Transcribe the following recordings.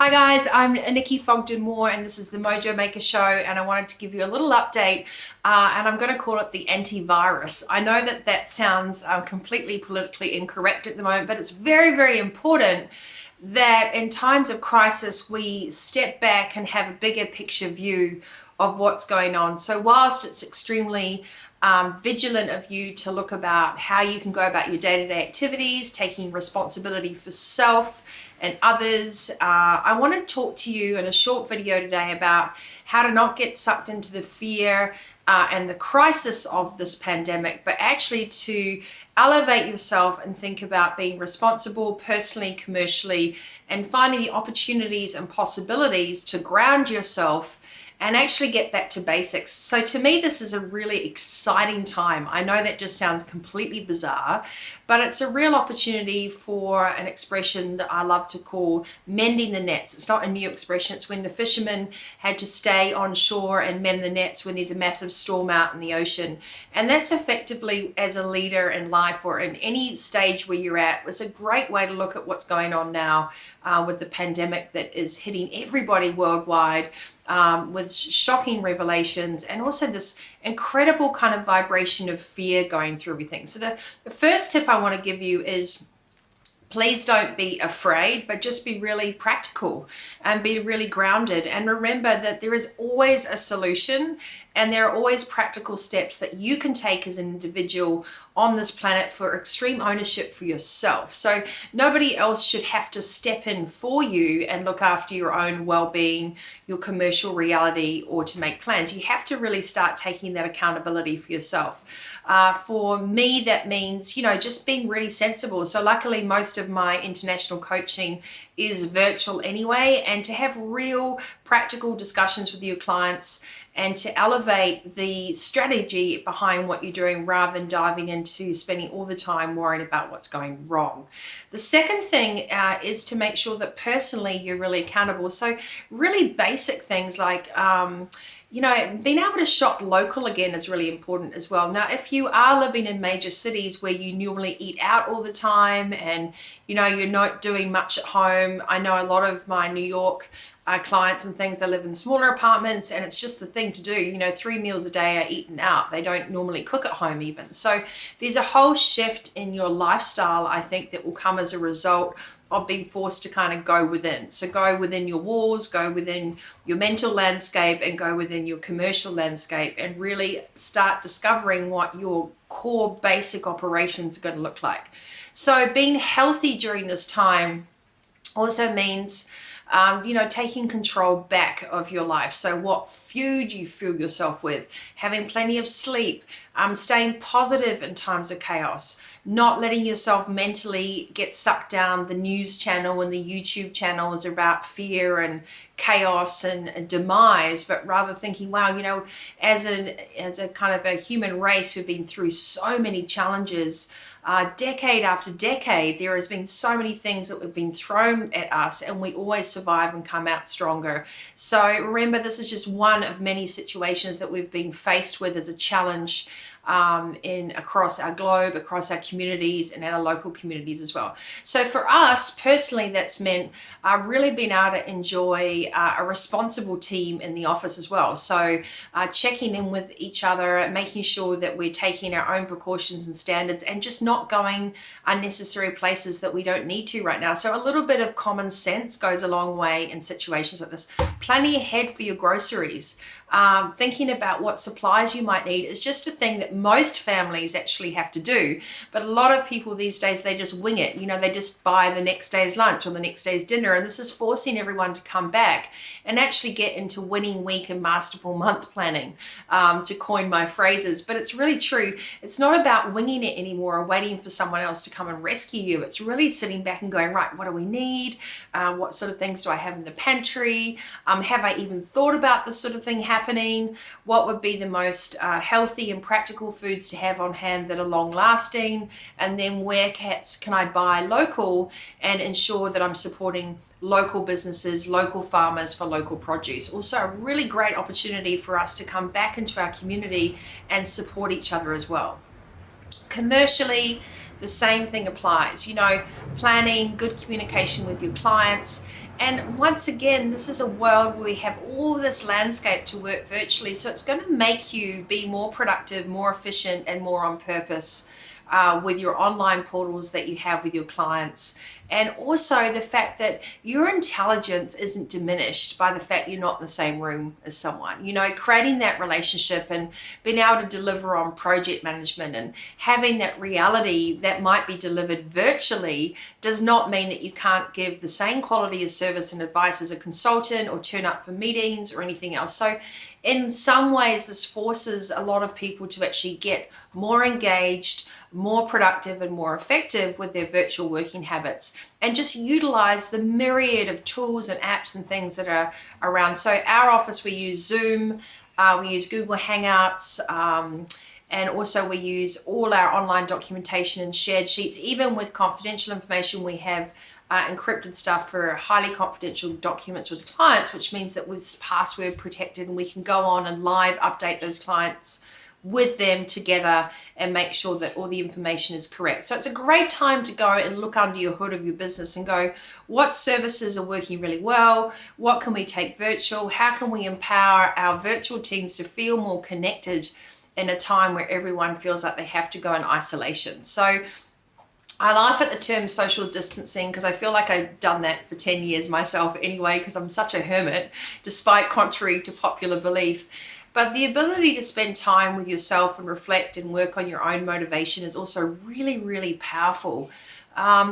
Hi guys, I'm Nikki Fogden-Moore and this is the Mojo Maker show, and I wanted to give you a little update and I'm going to call it the antivirus. I know that sounds completely politically incorrect at the moment, but it's very, very important that in times of crisis we step back and have a bigger picture view of what's going on. So whilst it's extremely vigilant of you to look about how you can go about your day-to-day activities, taking responsibility for self and others, I want to talk to you in a short video today about how to not get sucked into the fear and the crisis of this pandemic, but actually to elevate yourself and think about being responsible personally, commercially, and finding the opportunities and possibilities to ground yourself and actually get back to basics. So to me, this is a really exciting time. I know that just sounds completely bizarre, but it's a real opportunity for an expression that I love to call mending the nets. It's not a new expression. It's when the fishermen had to stay on shore and mend the nets when there's a massive storm out in the ocean. And that's effectively, as a leader in life or in any stage where you're at, it's a great way to look at what's going on now with the pandemic that is hitting everybody worldwide. With shocking revelations and also this incredible kind of vibration of fear going through everything. So the first tip I want to give you is please don't be afraid, but just be really practical and be really grounded. And remember that there is always a solution and there are always practical steps that you can take as an individual on this planet for extreme ownership for yourself. So nobody else should have to step in for you and look after your own well-being, your commercial reality, or to make plans. You have to really start taking that accountability for yourself. For me, that means, just being really sensible. So luckily, most of my international coaching is virtual anyway, and to have real practical discussions with your clients and to elevate the strategy behind what you're doing rather than diving into spending all the time worrying about what's going wrong. The second thing is to make sure that personally you're really accountable. So really basic things like being able to shop local again is really important as well. Now, if you are living in major cities where you normally eat out all the time and you're not doing much at home, I know a lot of my New York clients and things, they live in smaller apartments and it's just the thing to do. 3 meals a day are eaten out. They don't normally cook at home even. So there's a whole shift in your lifestyle, I think, that will come as a result of being forced to kind of go within. So go within your walls, go within your mental landscape, and go within your commercial landscape and really start discovering what your core basic operations are going to look like. So being healthy during this time also means taking control back of your life. So what food you fuel yourself with, having plenty of sleep, staying positive in times of chaos, not letting yourself mentally get sucked down the news channel and the YouTube channels about fear and chaos and demise, but rather thinking, wow, as a kind of a human race, we've been through so many challenges. Decade after decade, there has been so many things that have been thrown at us and we always survive and come out stronger. So remember, this is just one of many situations that we've been faced with as a challenge across our globe, across our communities and our local communities as well. So for us personally, that's meant really being able to enjoy a responsible team in the office as well. So checking in with each other, making sure that we're taking our own precautions and standards and just not going unnecessary places that we don't need to right now. So a little bit of common sense goes a long way in situations like this. Planning ahead for your groceries. Thinking about what supplies you might need is just a thing that most families actually have to do. But a lot of people these days, they just wing it. They just buy the next day's lunch or the next day's dinner. And this is forcing everyone to come back and actually get into winning week and masterful month planning, to coin my phrases. But it's really true. It's not about winging it anymore or waiting for someone else to come and rescue you. It's really sitting back and going, right, what do we need? What sort of things do I have in the pantry? Have I even thought about this sort of thing happening? What would be the most healthy and practical foods to have on hand that are long lasting? And then where can I buy local and ensure that I'm supporting local businesses, local farmers for local produce. Also a really great opportunity for us to come back into our community and support each other as well. Commercially, the same thing applies, planning, good communication with your clients, And once again, this is a world where we have all this landscape to work virtually. So it's going to make you be more productive, more efficient, and more on purpose with your online portals that you have with your clients. And also the fact that your intelligence isn't diminished by the fact you're not in the same room as someone. You know, creating that relationship and being able to deliver on project management and having that reality that might be delivered virtually does not mean that you can't give the same quality of service and advice as a consultant or turn up for meetings or anything else. So in some ways, this forces a lot of people to actually get more engaged, more productive, and more effective with their virtual working habits, and just utilize the myriad of tools and apps and things that are around. So our office, we use Zoom, we use Google Hangouts, and also we use all our online documentation and shared sheets. Even with confidential information, we have encrypted stuff for highly confidential documents with clients, which means that we're password protected and we can go on and live update those clients with them together and make sure that all the information is correct. So it's a great time to go and look under your hood of your business and go, what services are working really well? What can we take virtual? How can we empower our virtual teams to feel more connected in a time where everyone feels like they have to go in isolation? So I laugh at the term social distancing because I feel like I've done that for 10 years myself anyway, because I'm such a hermit, despite contrary to popular belief. But the ability to spend time with yourself and reflect and work on your own motivation is also really, really powerful.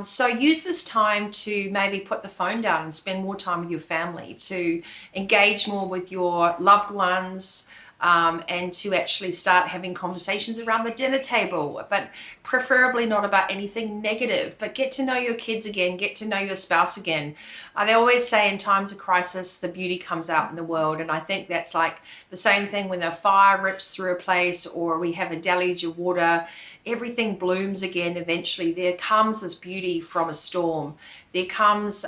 So use this time to maybe put the phone down and spend more time with your family, to engage more with your loved ones, and to actually start having conversations around the dinner table, but preferably not about anything negative, but get to know your kids again, get to know your spouse again. They always say in times of crisis, the beauty comes out in the world. And I think that's like the same thing when a fire rips through a place or we have a deluge of water, everything blooms again eventually. There comes this beauty from a storm. There comes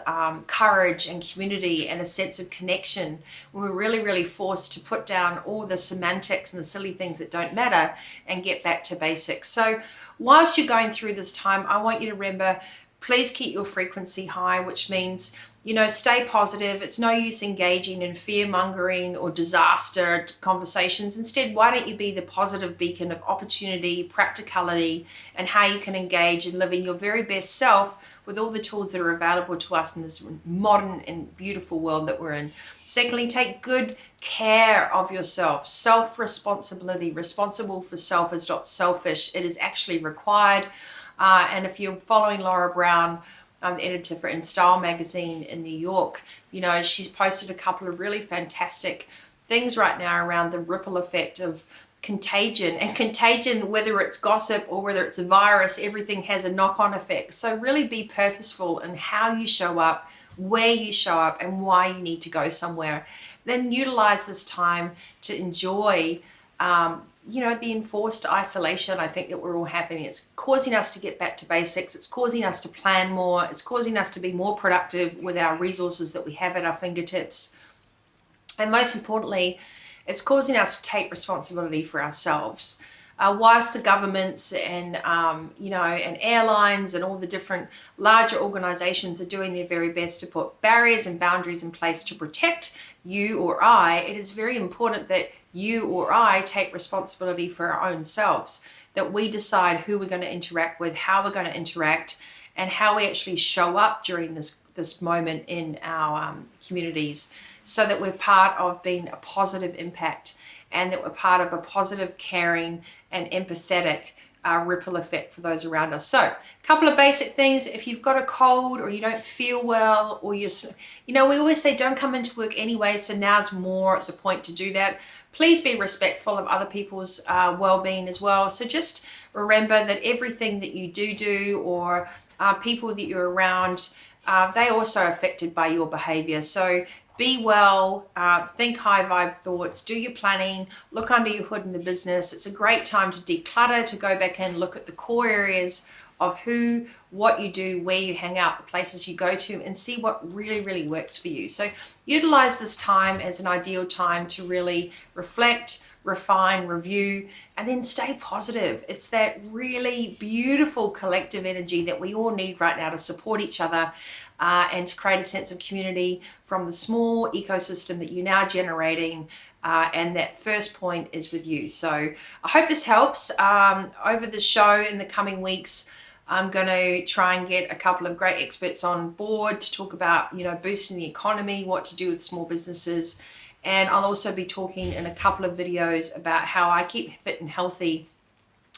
courage and community and a sense of connection when we're really, really forced to put down all the semantics and the silly things that don't matter and get back to basics. So whilst you're going through this time, I want you to remember, please keep your frequency high, which means, you know, stay positive. It's no use engaging in fear-mongering or disaster conversations. Instead, why don't you be the positive beacon of opportunity, practicality, and how you can engage in living your very best self with all the tools that are available to us in this modern and beautiful world that we're in. Secondly, take good care of yourself. Self-responsibility. Responsible for self is not selfish. It is actually required. And if you're following Laura Brown, the editor for In Style magazine in New York, you know, she's posted a couple of really fantastic things right now around the ripple effect of contagion. And contagion, whether it's gossip or whether it's a virus, everything has a knock-on effect. So really be purposeful in how you show up, where you show up, and why you need to go somewhere. Then utilize this time to enjoy you know, the enforced isolation I think that we're all having. It's causing us to get back to basics. It's causing us to plan more. It's causing us to be more productive with our resources that we have at our fingertips. And most importantly, it's causing us to take responsibility for ourselves. Whilst the governments and, you know, and airlines and all the different larger organizations are doing their very best to put barriers and boundaries in place to protect you or I, it is very important that you or I take responsibility for our own selves, that we decide who we're going to interact with, how we're going to interact, and how we actually show up during this moment in our communities, so that we're part of being a positive impact and that we're part of a positive, caring, and empathetic ripple effect for those around us. So a couple of basic things. If you've got a cold or you don't feel well, or you know, we always say don't come into work anyway, so now's more the point to do that. Please be respectful of other people's well-being as well. So just remember that everything that you do or people that you're around, they also are affected by your behavior. So be well, think high vibe thoughts, do your planning, look under your hood in the business. It's a great time to declutter, to go back and look at the core areas of who, what you do, where you hang out, the places you go to, and see what really, really works for you. So utilize this time as an ideal time to really reflect, refine, review, and then stay positive. It's that really beautiful collective energy that we all need right now to support each other and to create a sense of community from the small ecosystem that you're now generating. And that first point is with you. So I hope this helps. Over the show in the coming weeks, I'm going to try and get a couple of great experts on board to talk about, boosting the economy, what to do with small businesses. And I'll also be talking in a couple of videos about how I keep fit and healthy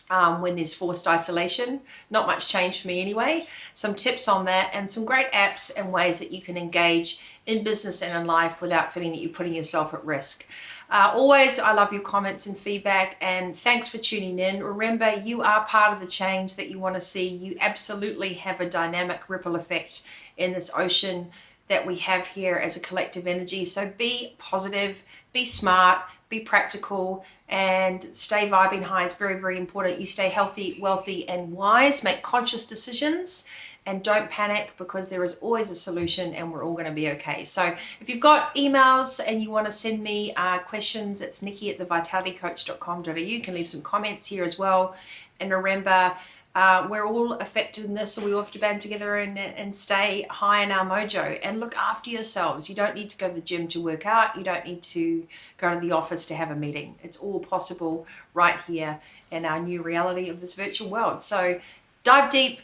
when there's forced isolation. Not much change for me anyway. Some tips on that and some great apps and ways that you can engage in business and in life without feeling that you're putting yourself at risk. Always, I love your comments and feedback, and thanks for tuning in. Remember, you are part of the change that you want to see. You absolutely have a dynamic ripple effect in this ocean that we have here as a collective energy. So be positive, be smart, be practical, and stay vibing high. It's very, very important. You stay healthy, wealthy, and wise. Make conscious decisions. And don't panic, because there is always a solution and we're all going to be okay. So if you've got emails and you want to send me questions, it's nikki@thevitalitycoach.com.au. You can leave some comments here as well. And remember, we're all affected in this, so we all have to band together and stay high in our mojo and look after yourselves. You don't need to go to the gym to work out. You don't need to go to the office to have a meeting. It's all possible right here in our new reality of this virtual world. So dive deep,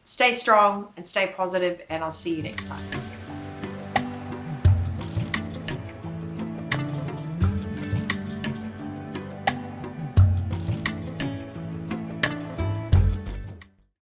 stay strong, and stay positive, and I'll see you next time.